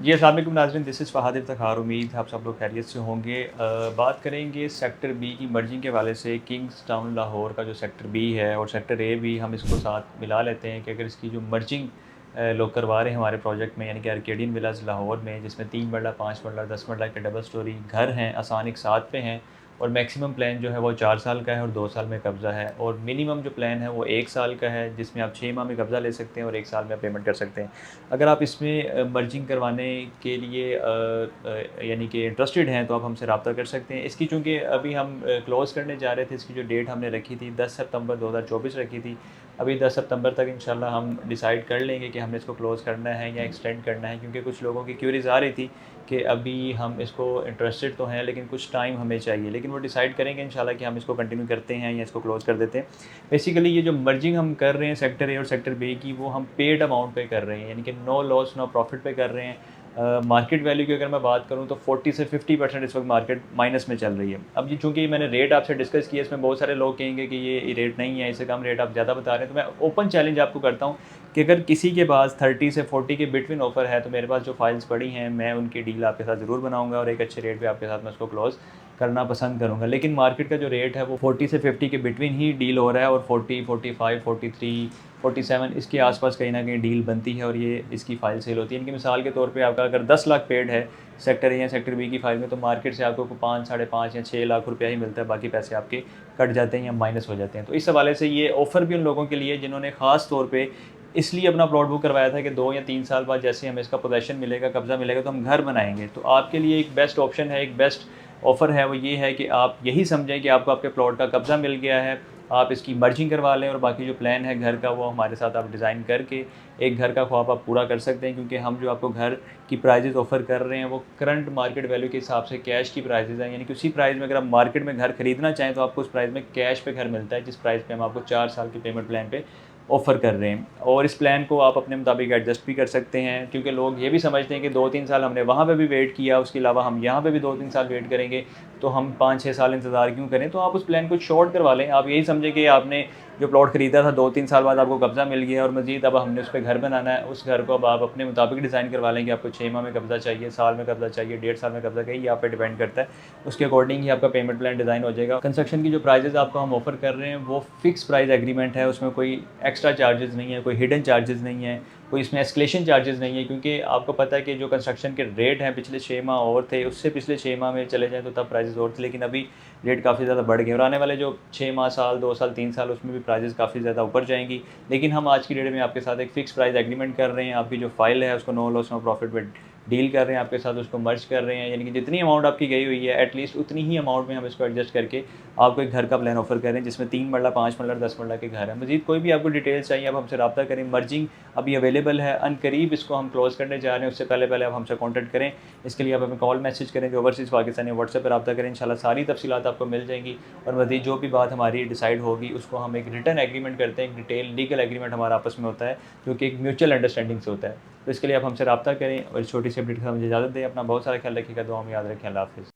जी, अस्सलाम वालेकुम नाज़रीन, दिस इज़ फ़हाद इफ्तिख़ार। उम्मीद है आप सब लोग खैरियत से होंगे। बात करेंगे सेक्टर बी की मर्जिंग के हवाले से। किंग्स टाउन लाहौर का जो सेक्टर बी है और सेक्टर ए भी हम इसको साथ मिला लेते हैं कि अगर इसकी जो मर्जिंग लोग करवा रहे हैं हमारे प्रोजेक्ट में, यानी कि आर्केडियन विलास लाहौर में, जिसमें 3 मरला 5 मरला 10 मरला के डबल स्टोरी घर हैं, आसान एक साथ पे हैं। और मैक्सिमम प्लान जो है वो 4 साल का है और 2 साल में कब्ज़ा है। और मिनिमम जो प्लान है वो 1 साल का है, जिसमें आप 6 माह में कब्ज़ा ले सकते हैं और 1 साल में आप पेमेंट कर सकते हैं। अगर आप इसमें मर्जिंग करवाने के लिए यानी कि इंटरेस्टेड हैं, तो आप हमसे रब्ता कर सकते हैं। इसकी चूँकि अभी हम क्लोज़ करने जा रहे थे, इसकी जो डेट हमने रखी थी 10 सितंबर 2024 रखी थी। अभी 10 सितंबर तक इंशाल्लाह हम डिसाइड कर लेंगे कि हमने इसको क्लोज़ करना है या एक्सटेंड करना है, क्योंकि कुछ लोगों की क्यूरीज़ आ रही थी कि अभी हम इसको इंटरेस्टेड तो हैं लेकिन कुछ टाइम हमें चाहिए, लेकिन वो डिसाइड करेंगे इंशाल्लाह कि हम इसको कंटिन्यू करते हैं या इसको क्लोज़ कर देते हैं। बेसिकली ये जो मर्जिंग हम कर रहे हैं सेक्टर ए और सेक्टर बी की, वो हम पेड अमाउंट पे कर रहे हैं, यानी कि नो लॉस नो प्रॉफिट पे कर रहे हैं। मार्केट वैल्यू की अगर मैं बात करूँ तो 40 से 50% इस वक्त मार्केट माइनस में चल रही है। अब ये चूँकि मैंने रेट आपसे डिस्कस किया, इसमें बहुत सारे लोग कहेंगे कि ये रेट नहीं है, इससे कम रेट आप ज़्यादा बता रहे हैं। तो मैं ओपन चैलेंज आपको करता हूँ कि अगर किसी के पास 30 से 40 के बिटवीन ऑफ़र है, तो मेरे पास जो फाइल्स पड़ी हैं, मैं उनकी डील आपके साथ ज़रूर बनाऊँगा और एक अच्छे रेट पे आपके साथ मैं उसको क्लोज़ करना पसंद करूँगा। लेकिन मार्केट का जो रेट है वो 40 से 50 के बिटवीन ही डील हो रहा है, और 40, 45, 43, 47 इसके आसपास कहीं न कहीं डील बनती है और ये इसकी फ़ाइल सेल होती है। इनकी मिसाल के तौर पे आपका अगर 10 लाख पेड है सेक्टर ए या सेक्टर बी की फ़ाइल में, तो मार्केट से आपको 5, साढ़े 5 या 6 लाख रुपया ही मिलता है, बाकी पैसे आपके कट जाते हैं या माइनस हो जाते हैं। तो इस हवाले से ये ऑफ़र भी उन लोगों के लिए जिन्होंने ख़ास तौर पे इसलिए अपना प्लॉट बुक करवाया था कि 2 या 3 साल बाद जैसे हमें इसका पोज़ेशन मिलेगा, कब्ज़ा मिलेगा, तो हम घर बनाएँगे। तो आपके लिए एक बेस्ट ऑप्शन है, एक बेस्ट ऑफ़र है, वो ये है कि आप यही समझें कि आपको आपके प्लॉट का कब्ज़ा मिल गया है, आप इसकी मर्जिंग करवा लें और बाकी जो प्लान है घर का, वो हमारे साथ आप डिज़ाइन करके एक घर का ख्वाब आप पूरा कर सकते हैं। क्योंकि हम जो आपको घर की प्राइजेज़ ऑफ़र कर रहे हैं वो करंट मार्केट वैल्यू के हिसाब से कैश की प्राइजेज़ हैं, यानी कि उसी प्राइस में अगर आप मार्केट में घर खरीदना चाहें तो आपको उस प्राइस में कैश पे घर मिलता है, जिस प्राइस पे हम आपको 4 साल की पेमेंट प्लान पे ऑफ़र कर रहे हैं। और इस प्लान को आप अपने मुताबिक एडजस्ट भी कर सकते हैं, क्योंकि लोग ये भी समझते हैं कि 2-3 साल हमने वहाँ पे भी वेट किया, उसके अलावा हम यहाँ पे भी 2-3 साल वेट करेंगे, तो हम 5-6 साल इंतज़ार क्यों करें। तो आप उस प्लान को शॉर्ट करवा लें। आप यही समझें कि आपने जो प्लॉट खरीदा था 2-3 साल बाद आपको कब्ज़ा मिल गया और मज़ीद अब हमने उस पे घर बनाना है। उस घर को अब आप अपने मुताबिक डिज़ाइन करवा लें कि आपको 6 माह में कब्ज़ा चाहिए, साल में कब्ज़ा चाहिए, 1.5 साल में कब्ज़ा चाहिए, ये आप पे डिपेंड करता है। उसके अकॉर्डिंग ही आपका पेमेंट प्लान डिज़ाइन हो जाएगा। कंस्ट्रक्शन की जो प्राइजेज़ आपको हम ऑफ़र कर रहे हैं वो फ़िक्स प्राइस एग्रीमेंट है, उसमें कोई एक्स्ट्रा चार्जेज़ नहीं है, कोई हिडन चार्जेज़ नहीं है, कोई इसमें एस्केलेशन चार्जेज़ नहीं है। क्योंकि आपको पता है कि जो कंस्ट्रक्शन के रेट हैं पिछले 6 माह और थे, उससे पिछले 6 माह में चले जाएँ तो तब प्राइसेज़ और थे, लेकिन अभी रेट काफ़ी ज़्यादा बढ़ गए और आने वाले जो 6 माह, साल, 2 साल, 3 साल, उसमें भी प्राइसेज़ काफ़ी ज़्यादा ऊपर जाएँगी। लेकिन हम आज की डेट में आपके साथ एक फ़िक्स प्राइस एग्रीमेंट कर रहे हैं। आपकी जो फ़ाइल है उसको नो लॉस नो प्रॉफिट में डील कर रहे हैं, आपके साथ उसको मर्ज कर रहे हैं, यानी कि जितनी अमाउंट आपकी गई हुई है एटलीस्ट उतनी ही अमाउंट में हम इसको एडजस्ट करके आपको एक घर का प्लान ऑफ़र कर रहे हैं, जिसमें 3 मरला, 5 मरला, 10 मरला के घर हैं। मज़ीद कोई भी आपको डिटेल्स चाहिए आप हमसे रब्ता करें। मर्जिंग अभी अवेलेबल है, अनकरीब इसको हम क्लोज़ करने जा रहे हैं, उससे पहले आप हमसे कॉन्टैक्ट करें। इसके लिए आप हमें कॉल मैसेज करें, जो ओवरसीज़ पाकिस्तानी व्हाट्सएप पर रब्ता करें, इंशाल्लाह सारी तफ़सीलात आपको मिल जाएँगी। और मज़ीद जो भी बात हमारी डिसाइड होगी उसको हम एक रिटन एग्रीमेंट करते हैं, एक डिटेल लीगल एग्रीमेंट हमारा आपस में होता है, जो कि एक म्यूचुअल अंडरस्टैंडिंग से होता है। तो इसके लिए आप हमसे रब्ता करें और इस छोटी सी अपडेट के साथ मुझे इजाज़त दें। अपना बहुत सारा ख्याल रखिएगा, दुआ में याद रखें। अल्लाह हाफ़िज़।